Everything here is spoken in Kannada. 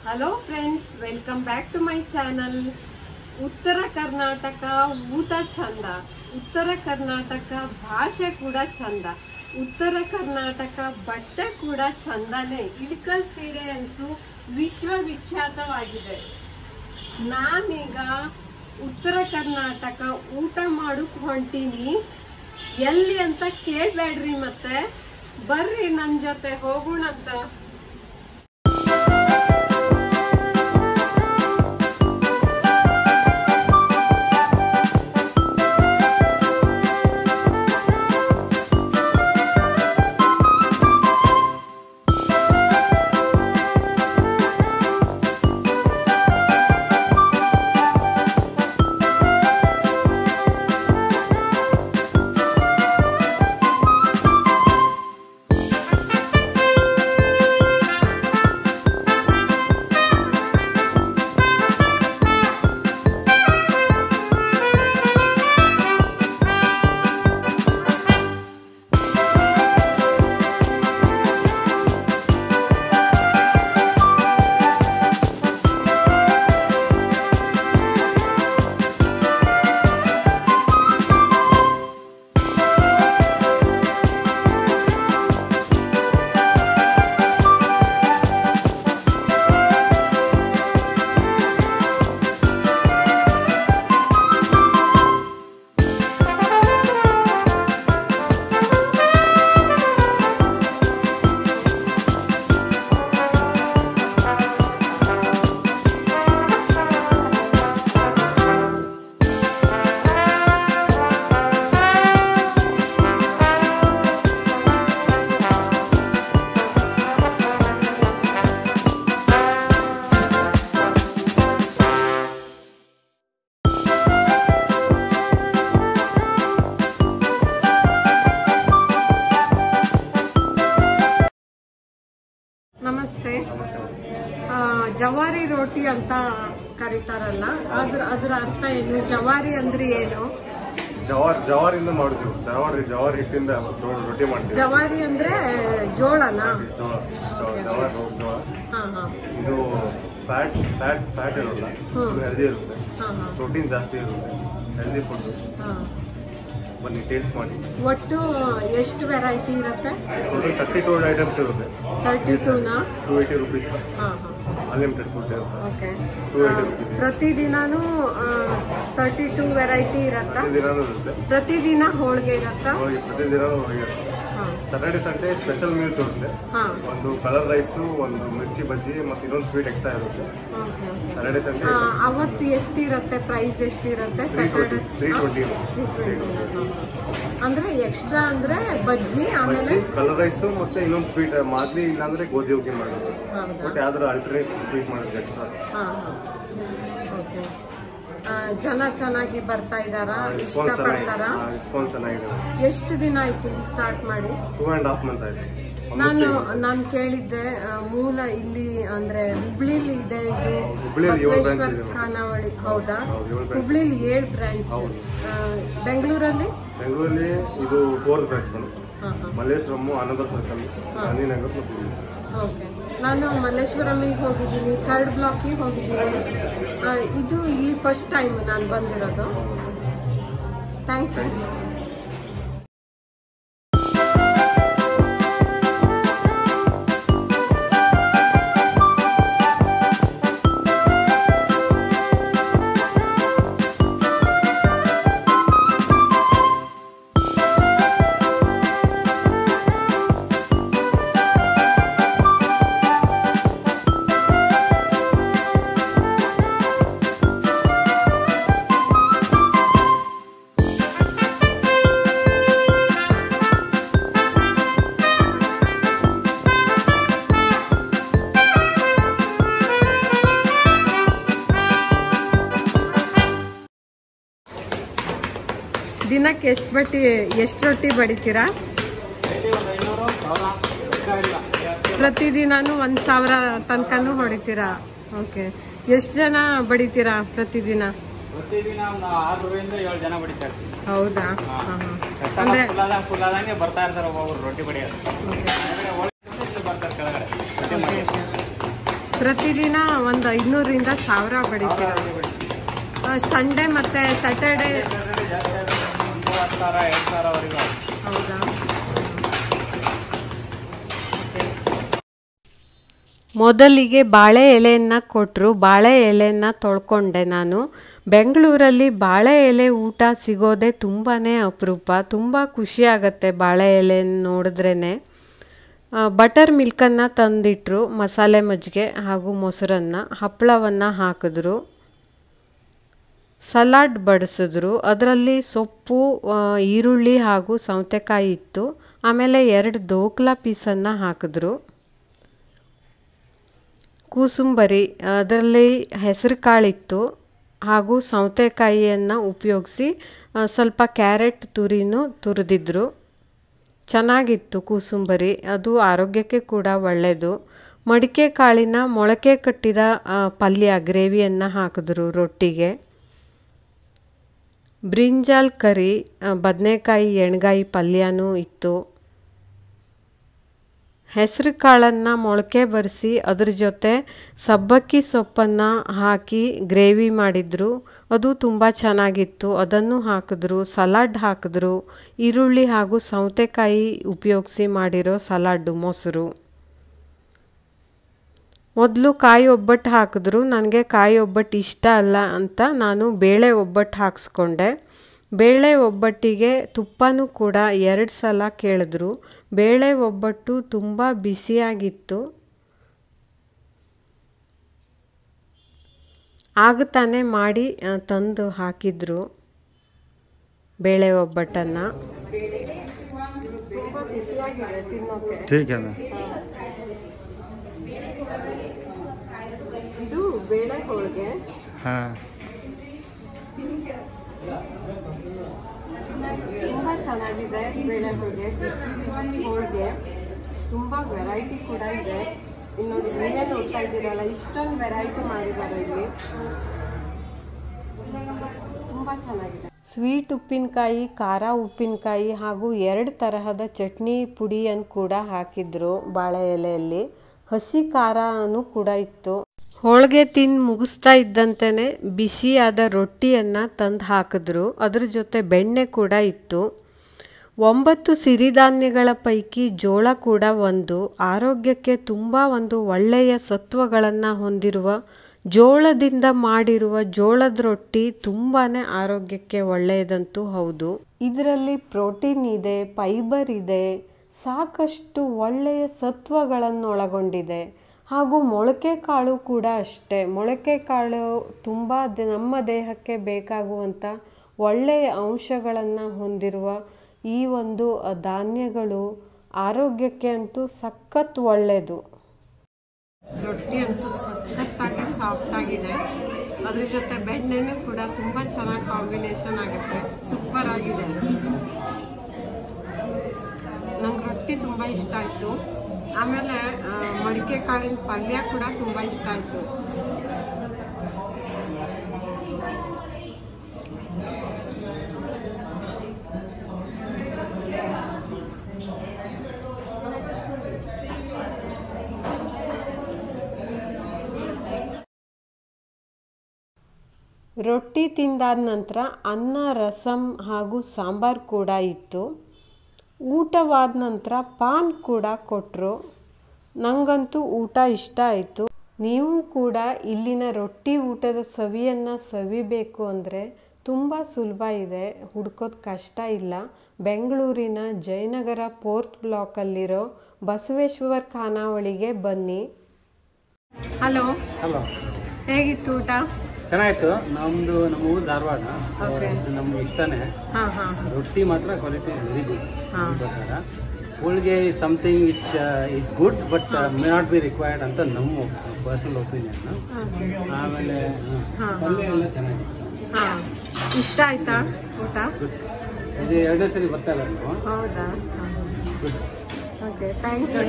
Hello friends, welcome back to my channel. Uttara Karnataka ಊಟ ಚಂದ, ಉತ್ತರ ಕರ್ನಾಟಕ ಭಾಷೆ ಕೂಡ ಚಂದ, ಉತ್ತರ ಕರ್ನಾಟಕ ಬಟ್ಟೆ ಕೂಡ ಚಂದನೇ. ಇಳಕಲ್ ಸೀರೆ ಅಂತೂ ವಿಶ್ವವಿಖ್ಯಾತವಾಗಿದೆ. ನಾನೀಗ ಉತ್ತರ ಕರ್ನಾಟಕ ಊಟ ಮಾಡೋಕ್ ಹೊಂಟೀನಿ. ಎಲ್ಲಿ ಅಂತ ಕೇಳ್ಬೇಡ್ರಿ, ಮತ್ತೆ ಬರ್ರಿ ನನ್ನ ಜೊತೆ ಹೋಗೋಣಂತ. ನಮಸ್ತೆ. ಜವಾರಿ ರೋಟಿ ಅಂತ ಕರೀತಾರಲ್ಲ, ಅದ್ರ ಅರ್ಥ ಏನು? ಜವಾರಿ ಅಂದ್ರೆ ಏನು? ಜವಾರಿಯಿಂದ ಮಾಡ್ತೀವಿ. ಜವಾರಿ ಹಿಟ್ಟಿಂದ ರೊಟ್ಟಿ ಮಾಡ್ತೀವಿ. ಜವಾರಿ ಅಂದ್ರೆ ಜೋಳನಾ? ಜವಾರಿ ಜೋಳ. ಇದು ಫ್ಯಾಟ್ ಇರೋಲ್ಲ, ಹೆಲ್ದಿ ಇರುತ್ತೆ, ಪ್ರೋಟೀನ್ ಜಾಸ್ತಿ ಇರುತ್ತೆ, ಹೆಲ್ದಿ ಫುಡ್. ಬನ್ನಿ ಟೇಸ್ಟ್ ಮಾಡಿ. ಒಟ್ಟು ಎಷ್ಟು ವೆರೈಟಿ ಇರುತ್ತೆ? 32 ಐಟಮ್ಸ್ ಇರುತ್ತೆ. 32ನಾ? 280 rupees. Unlimited food. Okay. 280 rupees. ಪ್ರತಿದಿನಾನು 32 variety ಇರತ್ತಾ? ಪ್ರತಿದಿನಾನು ಇರುತ್ತೆ. ಪ್ರತಿದಿನ ಹೋಳಿಗೆ ಇರತ್ತಾ? ಪ್ರತಿದಿನಾನು ಹೋಳಿಗೆ ಇರುತ್ತೆ. ಸ್ಯಾಟರ್ಡೆ ಸಂಡೇ ಸ್ಪೆಷಲ್ ಮೀಲ್ಸ್ ಇರುತ್ತೆ. ಒಂದು ಕಲರ್ ರೈಸ್, ಒಂದು ಮಿರ್ಚಿ ಬಜ್ಜಿ, ಮತ್ತೆ ಇನ್ನೊಂದು ಸ್ವೀಟ್ ಎಕ್ಸ್ಟ್ರಾ ಇರುತ್ತೆ. Saturday Sunday. ಅವತ್ತು ಎಷ್ಟಿರುತ್ತೆ? ಪ್ರೈಸ್ ಎಷ್ಟಿರುತ್ತೆ? ಸ್ಯಾಟರ್ಡೆ 320. ಅಂದ್ರೆ ಎಕ್ಸ್ಟ್ರಾ ಅಂದ್ರೆ ಬಜ್ಜಿ, ಆಮೇಲೆ ಕಲರ್ ರೈಸ್, ಮತ್ತೆ ಇನ್ನೊಂದು ಸ್ವೀಟ್ ಮಾದ್ಲಿ, ಇಲ್ಲಾಂದ್ರೆ ಗೋಧಿ ಹೋಗಿ ಮಾಡೋದು. ಬಟ್ ಯಾವ್ದಾರ ಆಲ್ಟರ್ನೇಟ್ ಸ್ವೀಟ್ ಮಾಡೋದು ಎಕ್ಸ್ಟ್ರಾ. ಓಕೆ. ಜನ ಚೆನ್ನಾಗಿ ಬರ್ತಾ ಇದಾರ? ಇಷ್ಟಪಡ್ತಾರ? ರೆಸ್ಪಾನ್ಸ್ ಚೆನ್ನಾಗಿದೆ. ಎಷ್ಟು ದಿನ ಆಯ್ತು ಸ್ಟಾರ್ಟ್ ಮಾಡಿ? 2.5 months ಆಯ್ತು. ನಾನು ಕೇಳಿದ್ದೆ, ಮೂಲ ಇಲ್ಲಿ ಅಂದ್ರೆ ಹುಬ್ಳಿಲಿ ಇದೆ ಇದು ಬಸವೇಶ್ವರ ಖಾನಾವಳಿ. ಹೌದಾ? ಹುಬ್ಳಿಲಿ 7 ಬ್ರಾಂಚ್. ಬೆಂಗಳೂರಲ್ಲಿ ಇದು 4th ಬ್ರಾಂಚ್ ಬರುತ್ತೆ. ಮಲ್ಲೇಶ್ವರಂ, ಆನಂದ ಸರ್ಕಲ್, ಗಾಂಧಿನಗರ್ ಮತ್ತು. ಓಕೆ. ನಾನು ಮಲ್ಲೇಶ್ವರಮಿಗೆ ಹೋಗಿದ್ದೀನಿ, 3rd ಬ್ಲಾಕಿಗೆ ಹೋಗಿದ್ದೀನಿ. ಇದು ಇಲ್ಲಿ ಫಸ್ಟ್ ಟೈಮ್ ನಾನು ಬಂದಿರೋದು. Thank you. ದಿನಕ್ಕೆ ಎಷ್ಟು ರೊಟ್ಟಿ ಬಡಿತೀರಾ? ಪ್ರತಿದಿನಾನು 1000 ತನಕನೂ ಹೊಡಿತೀರಾ? ಓಕೆ. ಎಷ್ಟು ಜನ ಬಡಿತೀರಾ ಪ್ರತಿದಿನ? ಪ್ರತಿದಿನ 6ರಿಂದ 7 ಜನ ಬಡಿತಾರೆ. ಹೌದಾ? ಅಂದ್ರೆ ಬರ್ತಾ ಇರ್ತಾರೆ ಒಬ್ಬೊಬ್ರು ರೊಟ್ಟಿ ಬಡಿಯೋದು. ಪ್ರತಿದಿನ ಒಂದು 500ರಿಂದ 1000 ಬಡಿತೀರ. ಸಂಡೇ ಮತ್ತೆ ಸ್ಯಾಟರ್ಡೆ ಹೌದಾ? ಮೊದಲಿಗೆ ಬಾಳೆ ಎಲೆಯನ್ನು ಕೊಟ್ಟರು. ಬಾಳೆ ಎಲೆಯನ್ನು ತೊಳ್ಕೊಂಡೆ ನಾನು. ಬೆಂಗಳೂರಲ್ಲಿ ಬಾಳೆ ಎಲೆ ಊಟ ಸಿಗೋದೇ ತುಂಬಾ ಅಪರೂಪ. ತುಂಬ ಖುಷಿಯಾಗತ್ತೆ ಬಾಳೆ ಎಲೆ ನೋಡಿದ್ರೇ. ಬಟರ್ ಮಿಲ್ಕನ್ನು ತಂದಿಟ್ಟರು, ಮಸಾಲೆ ಮಜ್ಜಿಗೆ ಹಾಗೂ ಮೊಸರನ್ನು, ಹಪ್ಪಳವನ್ನು ಹಾಕಿದ್ರು, ಸಲಾಡ್ ಬಡಿಸಿದ್ರು. ಅದರಲ್ಲಿ ಸೊಪ್ಪು, ಈರುಳ್ಳಿ ಹಾಗೂ ಸೌತೆಕಾಯಿ ಇತ್ತು. ಆಮೇಲೆ 2 ದೋಕ್ಲಾ ಪೀಸನ್ನು ಹಾಕಿದ್ರು. ಕೂಸುಂಬರಿ, ಅದರಲ್ಲಿ ಹೆಸರು ಕಾಳಿತ್ತು ಹಾಗೂ ಸೌತೆಕಾಯಿಯನ್ನು ಉಪಯೋಗಿಸಿ ಸ್ವಲ್ಪ ಕ್ಯಾರೆಟ್ ತುರಿನೂ ತುರಿದಿದ್ರು. ಚೆನ್ನಾಗಿತ್ತು ಕೂಸುಂಬರಿ, ಅದು ಆರೋಗ್ಯಕ್ಕೆ ಕೂಡ ಒಳ್ಳೆಯದು. ಮಡಿಕೆ ಕಾಳಿನ ಮೊಳಕೆ ಕಟ್ಟಿದ ಪಲ್ಯ ಗ್ರೇವಿಯನ್ನು ಹಾಕಿದ್ರು ರೊಟ್ಟಿಗೆ. ಬ್ರಿಂಜಾಲ್ ಕರಿ, ಬದನೆಕಾಯಿ ಎಣ್ಗಾಯಿ ಪಲ್ಯನೂ ಇತ್ತು. ಹೆಸರು ಕಾಳನ್ನು ಮೊಳಕೆ ಬರೆಸಿ ಅದ್ರ ಜೊತೆ ಸಬ್ಬಕ್ಕಿ ಸೊಪ್ಪನ್ನು ಹಾಕಿ ಗ್ರೇವಿ ಮಾಡಿದ್ರು. ಅದು ತುಂಬ ಚೆನ್ನಾಗಿತ್ತು. ಅದನ್ನು ಹಾಕಿದ್ರು. ಸಲಾಡ್ ಹಾಕಿದ್ರು. ಈರುಳ್ಳಿ ಹಾಗೂ ಸೌತೆಕಾಯಿ ಉಪಯೋಗಿಸಿ ಮಾಡಿರೋ ಸಲಾಡ್ಡು, ಮೊಸರು. ಮೊದಲು ಕಾಯಿ ಒಬ್ಬಟ್ಟು ಹಾಕಿದ್ರು. ನನಗೆ ಕಾಯಿ ಒಬ್ಬಟ್ಟು ಇಷ್ಟ ಅಲ್ಲ ಅಂತ ನಾನು ಬೇಳೆ ಒಬ್ಬಟ್ಟು ಹಾಕಿಸ್ಕೊಂಡೆ. ಬೇಳೆ ಒಬ್ಬಟ್ಟಿಗೆ ತುಪ್ಪನೂ ಕೂಡ 2 ಸಲ ಕೇಳಿದ್ರು. ಬೇಳೆ ಒಬ್ಬಟ್ಟು ತುಂಬ ಬಿಸಿಯಾಗಿತ್ತು. ಆಗ ತಾನೇ ಮಾಡಿ ತಂದು ಹಾಕಿದ್ರು ಬೇಳೆ ಒಬ್ಬಟ್ಟನ್ನು. ತುಂಬ ಬಿಸಿಯಾಗಿದೆ ತಿನ್ನೋಕೆ. ಇದು ಬೇಳೆ ಹೋಳಿಗೆ. ತುಂಬ ಚೆನ್ನಾಗಿದೆ ಬೇಳೆ ಹೋಳಿಗೆ. ಬಿಸಿ ಬಿಸಿ ಹೋಳಿಗೆ, ತುಂಬ ವೆರೈಟಿ ಕೂಡ ಇದೆ. ಇನ್ನೊಂದು ನೀವೇ ನೋಡ್ತಾ ಇದ್ದೀರಲ್ಲ, ಇಷ್ಟೊಂದು ವೆರೈಟಿ ಮಾಡಿದ್ದಾರೆ ಇಲ್ಲಿ. ತುಂಬ ಚೆನ್ನಾಗಿದೆ. ಸ್ವೀಟ್ ಉಪ್ಪಿನಕಾಯಿ, ಖಾರ ಉಪ್ಪಿನಕಾಯಿ ಹಾಗೂ 2 ತರಹದ ಚಟ್ನಿ ಪುಡಿಯನ್ನು ಕೂಡ ಹಾಕಿದ್ರು ಬಾಳೆ ಎಲೆಯಲ್ಲಿ. ಹಸಿ ಖಾರನೂ ಕೂಡ ಇತ್ತು. ಹೋಳಿಗೆ ತಿಂದು ಮುಗಿಸ್ತಾ ಇದ್ದಂತೆಯೇ ಬಿಸಿಯಾದ ರೊಟ್ಟಿಯನ್ನು ತಂದು ಹಾಕಿದ್ರು. ಅದ್ರ ಜೊತೆ ಬೆಣ್ಣೆ ಕೂಡ ಇತ್ತು. 9 ಸಿರಿಧಾನ್ಯಗಳ ಪೈಕಿ ಜೋಳ ಕೂಡ ಒಂದು. ಆರೋಗ್ಯಕ್ಕೆ ತುಂಬ ಒಂದು ಒಳ್ಳೆಯ ಸತ್ವಗಳನ್ನು ಹೊಂದಿರುವ ಜೋಳದಿಂದ ಮಾಡಿರುವ ಜೋಳದ ರೊಟ್ಟಿ ತುಂಬಾ ಆರೋಗ್ಯಕ್ಕೆ ಒಳ್ಳೆಯದಂತೂ ಹೌದು. ಇದರಲ್ಲಿ ಪ್ರೋಟೀನ್ ಇದೆ, ಫೈಬರ್ ಇದೆ, ಸಾಕಷ್ಟು ಒಳ್ಳೆಯ ಸತ್ವಗಳನ್ನು ಒಳಗೊಂಡಿದೆ. ಹಾಗೂ ಮೊಳಕೆ ಕಾಳು ಕೂಡ ಅಷ್ಟೇ. ಮೊಳಕೆ ಕಾಳು ತುಂಬ ನಮ್ಮ ದೇಹಕ್ಕೆ ಬೇಕಾಗುವಂಥ ಒಳ್ಳೆಯ ಅಂಶಗಳನ್ನು ಹೊಂದಿರುವ ಈ ಒಂದು ಧಾನ್ಯಗಳು ಆರೋಗ್ಯಕ್ಕೆ ಅಂತೂ ಸಖತ್ ಒಳ್ಳೆಯದು. ರೊಟ್ಟಿ ಅಂತೂ ಸಖತ್ತಾಗಿ ಸಾಫ್ಟಾಗಿದೆ. ಅದ್ರ ಜೊತೆ ಬೆಣ್ಣೆನೂ ಕೂಡ ತುಂಬ ಚೆನ್ನಾಗಿ ಕಾಂಬಿನೇಷನ್ ಆಗುತ್ತೆ. ಸೂಪರ್ ಆಗಿದೆ. ನಂಗೆ ರೊಟ್ಟಿ ತುಂಬ ಇಷ್ಟ ಆಯಿತು. ಆಮೇಲೆ ಮಡಿಕೆ ಕಾಳಿನ ಪಲ್ಯ ಕೂಡ ತುಂಬ ಇಷ್ಟ ಆಯಿತು. ರೊಟ್ಟಿ ತಿಂದಾದ ನಂತರ ಅನ್ನ, ರಸಂ ಹಾಗೂ ಸಾಂಬಾರು ಕೂಡ ಇತ್ತು. ಊಟವಾದ ನಂತರ ಪಾನ್ ಕೂಡ ಕೊಟ್ಟರು. ನನಗಂತೂ ಊಟ ಇಷ್ಟ ಆಯಿತು. ನೀವು ಕೂಡ ಇಲ್ಲಿನ ರೊಟ್ಟಿ ಊಟದ ಸವಿಯನ್ನು ಸವಿಬೇಕು ಅಂದರೆ ತುಂಬ ಸುಲಭ ಇದೆ, ಹುಡ್ಕೋದು ಕಷ್ಟ ಇಲ್ಲ. ಬೆಂಗಳೂರಿನ ಜಯನಗರ 4th ಬ್ಲಾಕಲ್ಲಿರೋ ಬಸವೇಶ್ವರ ಖಾನಾವಳಿಗೆ ಬನ್ನಿ. ಹಲೋ. ಹೇಗಿತ್ತು ಊಟ? ಚೆನ್ನಾಗಿತ್ತು. ನಮ್ಮ ಊರು ಧಾರವಾಡ, ನಮ್ಗೆ ಇಷ್ಟನೇ. ರೊಟ್ಟಿ ಮಾತ್ರ ಕ್ವಾಲಿಟಿ ವೆರಿ ಗುಡ್. ಪ್ರಕಾರ ಹೋಳಿಗೆ something which is good but may not be required ಅಂತ ನಮ್ಮ ಪರ್ಸನಲ್ ಒಪಿನಿಯನ್. ಆಮೇಲೆ ಪಲ್ಯ ಎಲ್ಲ ಚೆನ್ನಾಗಿತ್ತು. ಇಷ್ಟ ಆಯ್ತಾ ಊಟ? ಇದು 2ನೇ ಸರಿ ಬರ್ತಾ ಇಲ್ಲ ನಾವು. ಹೌದಾ? Okay, thank you.